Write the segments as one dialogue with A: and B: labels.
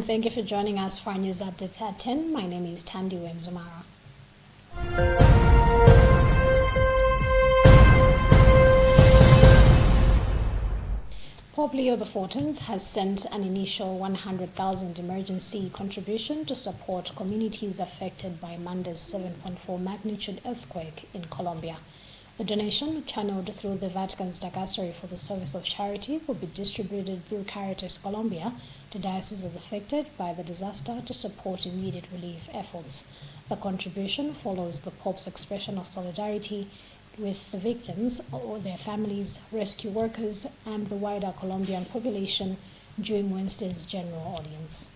A: and thank you for joining us for our news updates at 10. My name is Tandi Wemzumara. Pope Leo XIV has sent an initial 100,000 emergency contribution to support communities affected by Monday's 7.4 magnitude earthquake in Colombia. The donation, channeled through the Vatican's Dicastery for the Service of Charity, will be distributed through Caritas Colombia to dioceses affected by the disaster to support immediate relief efforts. The contribution follows the Pope's expression of solidarity with the victims or their families, rescue workers, and the wider Colombian population during Wednesday's general audience.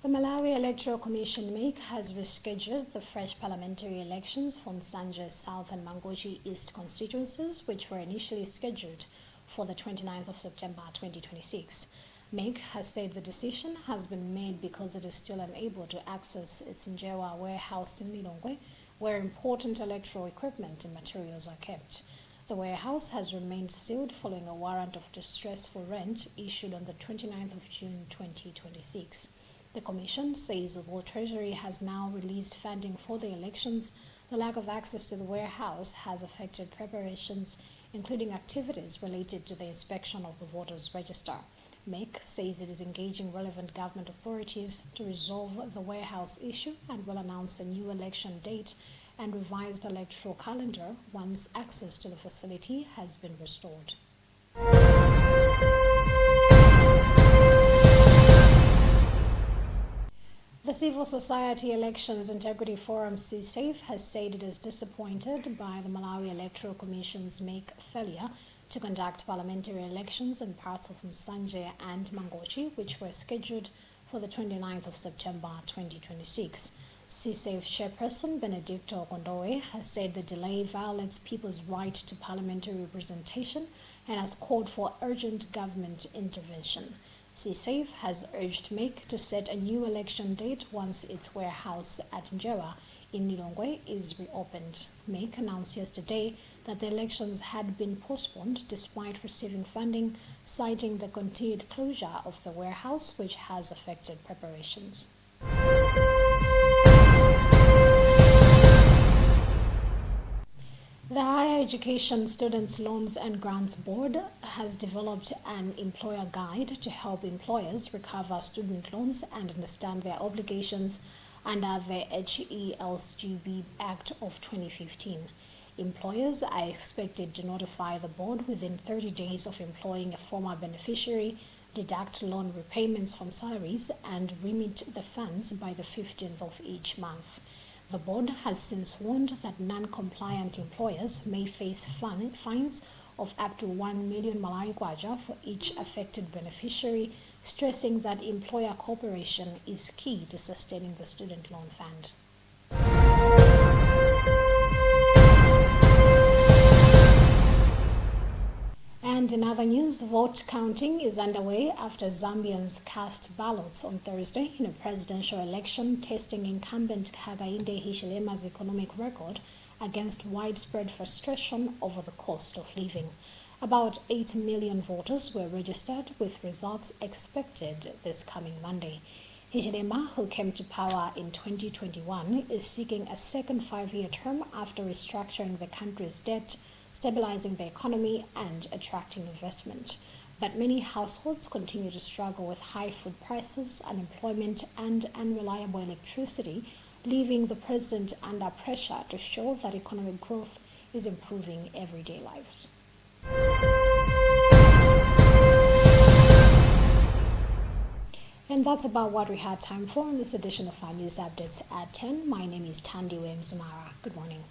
A: The Malawi Electoral Commission (MEC) has rescheduled the fresh parliamentary elections for Nsanje South and Mangochi East constituencies, which were initially scheduled for the 29th of September 2026. MEC has said the decision has been made because it is still unable to access its Njewa warehouse in Lilongwe, where important electoral equipment and materials are kept. The warehouse has remained sealed following a warrant of distress for rent issued on the 29th of June 2026. The Commission says although Treasury has now released funding for the elections, the lack of access to the warehouse has affected preparations, including activities related to the inspection of the voters' register. MEC says it is engaging relevant government authorities to resolve the warehouse issue and will announce a new election date and revised electoral calendar once access to the facility has been restored. The Civil Society Elections Integrity Forum (CSAFE) has said it is disappointed by the Malawi Electoral Commission's MEC failure to conduct parliamentary elections in parts of Nsanje and Mangochi, which were scheduled for the 29th of September 2026. CSAFE chairperson Benedicto Kondowe has said the delay violates people's right to parliamentary representation and has called for urgent government intervention. CSAFE has urged MEC to set a new election date once its warehouse at Njewa in Lilongwe is reopened. MEC announced yesterday that the elections had been postponed despite receiving funding, citing the continued closure of the warehouse, which has affected preparations. The Higher Education Students' Loans and Grants Board has developed an employer guide to help employers recover student loans and understand their obligations under the HELSGB Act of 2015. Employers are expected to notify the board within 30 days of employing a former beneficiary, deduct loan repayments from salaries, and remit the funds by the 15th of each month. The board has since warned that non-compliant employers may face fines of up to 1 million Malawi kwacha for each affected beneficiary, stressing that employer cooperation is key to sustaining the student loan fund. And in other news, vote counting is underway after Zambians cast ballots on Thursday in a presidential election testing incumbent Hakainde Hichilema's economic record against widespread frustration over the cost of living. About 8 million voters were registered, with results expected this coming Monday. Hichilema, who came to power in 2021, is seeking a second 5-year term after restructuring the country's debt stabilizing the economy and attracting investment. But many households continue to struggle with high food prices, unemployment, and unreliable electricity, leaving the president under pressure to show that economic growth is improving everyday lives. And that's about what we had time for in this edition of our news updates at 10. My name is Tandiwe Mzumara. Good morning.